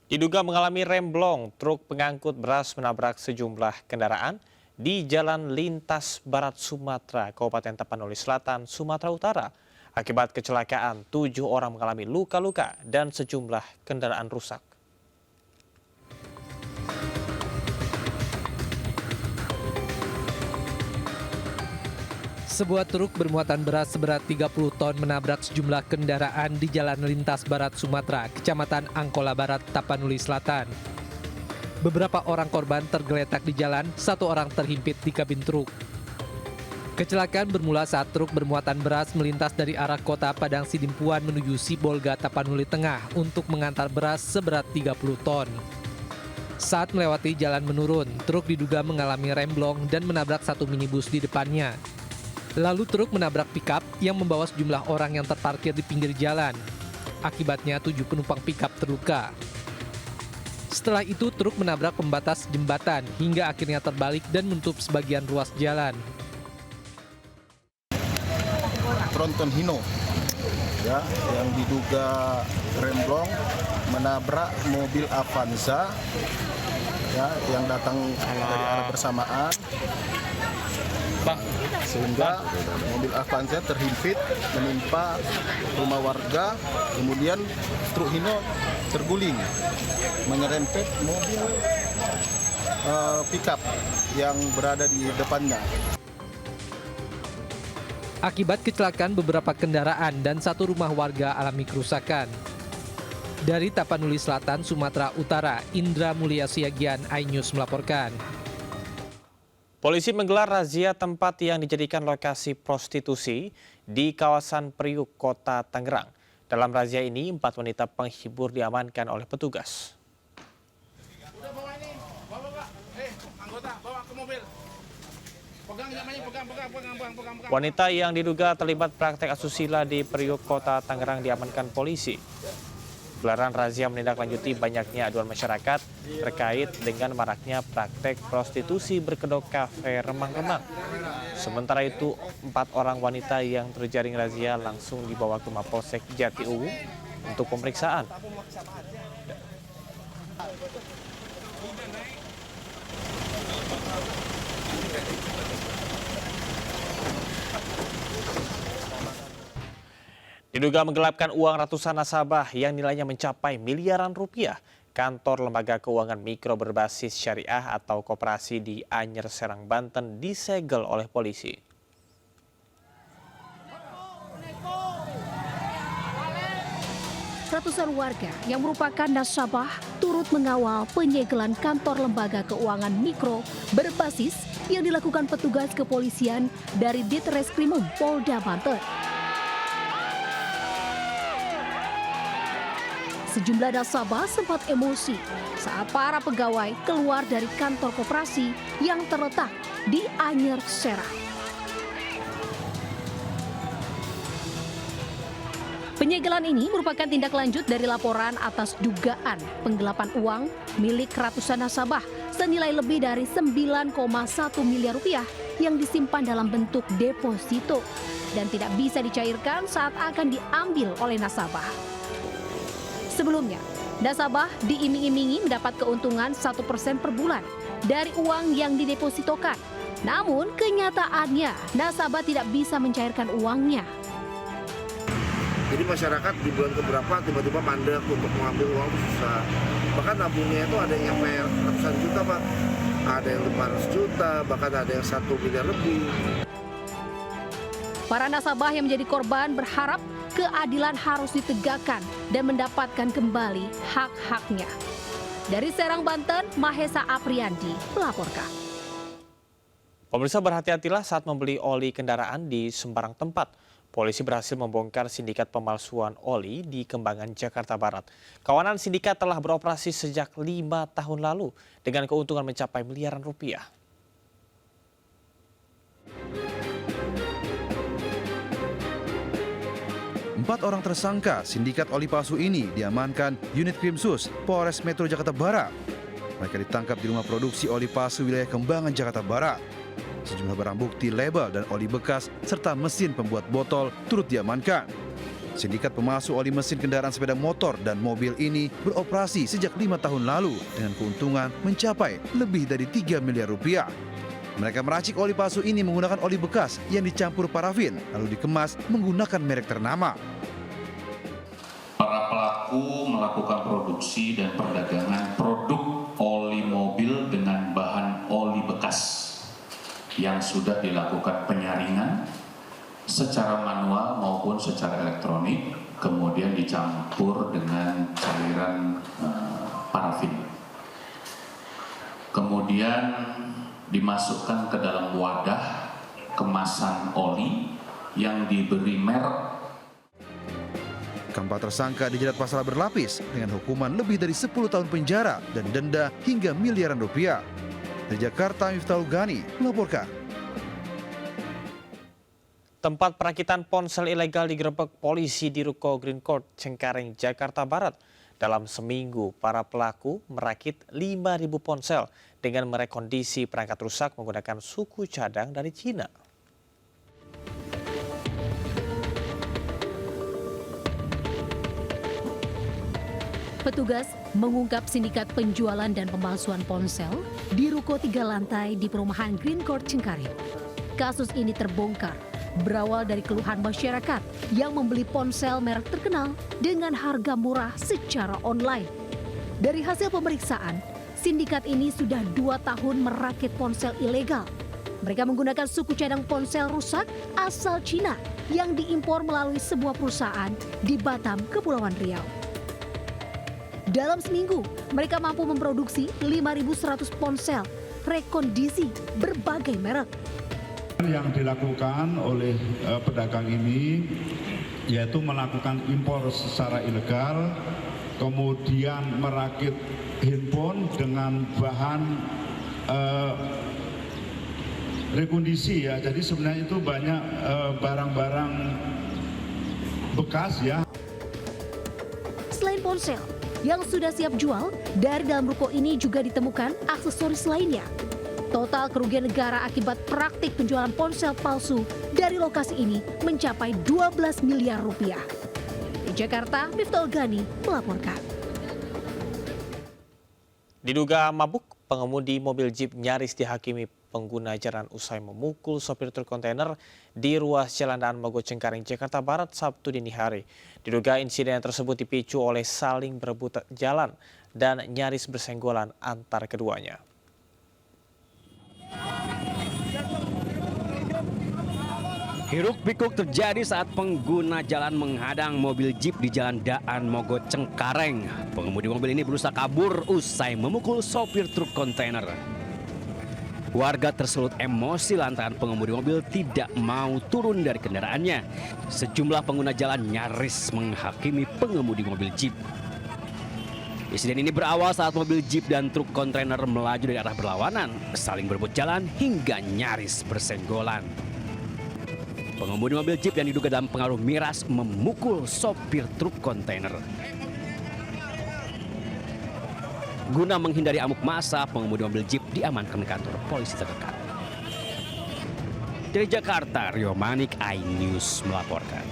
Diduga mengalami remblong, truk pengangkut beras menabrak sejumlah kendaraan di Jalan Lintas Barat Sumatera, Kabupaten Tapanuli Selatan, Sumatera Utara. Akibat kecelakaan, 7 orang mengalami luka-luka dan sejumlah kendaraan rusak. Sebuah truk bermuatan beras seberat 30 ton menabrak sejumlah kendaraan di Jalan Lintas Barat Sumatera, Kecamatan Angkola Barat, Tapanuli Selatan. Beberapa orang korban tergeletak di jalan, 1 orang terhimpit di kabin truk. Kecelakaan bermula saat truk bermuatan beras melintas dari arah kota Padang Sidimpuan menuju Sibolga, Tapanuli Tengah untuk mengantar beras seberat 30 ton. Saat melewati jalan menurun, truk diduga mengalami remblong dan menabrak satu minibus di depannya. Lalu truk menabrak pikap yang membawa sejumlah orang yang terparkir di pinggir jalan. Akibatnya 7 penumpang pikap terluka. Setelah itu truk menabrak pembatas jembatan hingga akhirnya terbalik dan menutup sebagian ruas jalan. Tronton Hino ya, yang diduga remblong menabrak mobil Avanza ya, yang datang dari arah bersamaan. Sehingga mobil Avanza terhimpit menimpa rumah warga, kemudian truk Hino terguling menyerempet mobil pickup yang berada di depannya. Akibat kecelakaan beberapa kendaraan dan satu rumah warga alami kerusakan. Dari Tapanuli Selatan, Sumatera Utara, Indra Mulia Siagian, iNews melaporkan. Polisi menggelar razia tempat yang dijadikan lokasi prostitusi di kawasan Priuk, Kota Tangerang. Dalam razia ini, 4 wanita penghibur diamankan oleh petugas. Wanita yang diduga terlibat praktek asusila di Priuk, Kota Tangerang diamankan polisi. Gelaran razia menindaklanjuti banyaknya aduan masyarakat terkait dengan maraknya praktek prostitusi berkedok kafe remang-remang. Sementara itu, 4 orang wanita yang terjaring razia langsung dibawa ke Mapolsek Jatiuwung untuk pemeriksaan. Diduga menggelapkan uang ratusan nasabah yang nilainya mencapai miliaran rupiah, kantor lembaga keuangan mikro berbasis syariah atau koperasi di Anyer, Serang, Banten disegel oleh polisi. Ratusan warga yang merupakan nasabah turut mengawal penyegelan kantor lembaga keuangan mikro berbasis yang dilakukan petugas kepolisian dari Ditreskrimum Polda Banten. Sejumlah nasabah sempat emosi saat para pegawai keluar dari kantor koperasi yang terletak di Anyer, Serang. Penyegelan ini merupakan tindak lanjut dari laporan atas dugaan penggelapan uang milik ratusan nasabah senilai lebih dari 9,1 miliar rupiah yang disimpan dalam bentuk deposito dan tidak bisa dicairkan saat akan diambil oleh nasabah. Sebelumnya, nasabah diiming-imingi mendapat keuntungan 1% per bulan dari uang yang didepositokan. Namun, kenyataannya nasabah tidak bisa mencairkan uangnya. Jadi masyarakat di bulan keberapa tiba-tiba mandek untuk mengambil uang itu susah. Bahkan nabungnya itu ada yang sampai ratusan juta, Pak. Ada yang 500 juta, bahkan ada yang 1 miliar lebih. Para nasabah yang menjadi korban berharap keadilan harus ditegakkan dan mendapatkan kembali hak-haknya. Dari Serang, Banten, Mahesa Apriandi melaporkan. Pemirsa, berhati-hatilah saat membeli oli kendaraan di sembarang tempat. Polisi berhasil membongkar sindikat pemalsuan oli di Kembangan, Jakarta Barat. Kawanan sindikat telah beroperasi sejak 5 tahun lalu dengan keuntungan mencapai miliaran rupiah. Empat orang tersangka sindikat oli palsu ini diamankan unit Krimsus Polres Metro Jakarta Barat. Mereka ditangkap di rumah produksi oli palsu wilayah Kembangan, Jakarta Barat. Sejumlah barang bukti label dan oli bekas serta mesin pembuat botol turut diamankan. Sindikat pemalsu oli mesin kendaraan sepeda motor dan mobil ini beroperasi sejak 5 tahun lalu dengan keuntungan mencapai lebih dari 3 miliar rupiah. Mereka meracik oli palsu ini menggunakan oli bekas yang dicampur parafin lalu dikemas menggunakan merek ternama. Para pelaku melakukan produksi dan perdagangan produk oli mobil dengan bahan oli bekas yang sudah dilakukan penyaringan secara manual maupun secara elektronik, kemudian dicampur dengan cairan parafin. Kemudian dimasukkan ke dalam wadah kemasan oli yang diberi merek. Keempat tersangka dijerat pasal berlapis dengan hukuman lebih dari 10 tahun penjara dan denda hingga miliaran rupiah. Dari Jakarta, Miftahul Ghani melaporkan. Tempat perakitan ponsel ilegal digerebek polisi di Ruko Green Court, Cengkareng, Jakarta Barat. Dalam seminggu, para pelaku merakit 5.000 ponsel dengan merekondisi perangkat rusak menggunakan suku cadang dari Cina. Petugas mengungkap sindikat penjualan dan pemalsuan ponsel di ruko 3 lantai di perumahan Green Court Cengkareng. Kasus ini terbongkar berawal dari keluhan masyarakat yang membeli ponsel merek terkenal dengan harga murah secara online. Dari hasil pemeriksaan, sindikat ini sudah 2 tahun merakit ponsel ilegal. Mereka menggunakan suku cadang ponsel rusak asal Cina yang diimpor melalui sebuah perusahaan di Batam, Kepulauan Riau. Dalam seminggu, mereka mampu memproduksi 5.100 ponsel rekondisi berbagai merek. Yang dilakukan oleh pedagang ini yaitu melakukan impor secara ilegal, kemudian merakit handphone dengan bahan rekondisi ya. Jadi sebenarnya itu banyak barang-barang bekas ya. Selain ponsel yang sudah siap jual, dari dalam ruko ini juga ditemukan aksesoris lainnya. Total kerugian negara akibat praktik penjualan ponsel palsu dari lokasi ini mencapai 12 miliar rupiah. Di Jakarta, Miftahul Ghani melaporkan. Diduga mabuk, pengemudi mobil Jeep nyaris dihakimi pengguna jalan usai memukul sopir truk kontainer di ruas Jalan Daan Mogot Cengkareng, Jakarta Barat Sabtu dini hari. Diduga insiden tersebut dipicu oleh saling berebut jalan dan nyaris bersenggolan antar keduanya. Hiruk-pikuk terjadi saat pengguna jalan menghadang mobil Jeep di Jalan Daan Mogot Cengkareng. Pengemudi mobil ini berusaha kabur usai memukul sopir truk kontainer. Warga tersulut emosi lantaran pengemudi mobil tidak mau turun dari kendaraannya. Sejumlah pengguna jalan nyaris menghakimi pengemudi mobil Jeep. Insiden ini berawal saat mobil Jeep dan truk kontainer melaju dari arah berlawanan, saling berebut jalan hingga nyaris bersenggolan. Pengemudi mobil Jeep yang diduga dalam pengaruh miras memukul sopir truk kontainer. Guna menghindari amuk massa, pengemudi mobil Jeep diamankan ke kantor polisi terdekat. Dari Jakarta, Rio Manik, iNews melaporkan.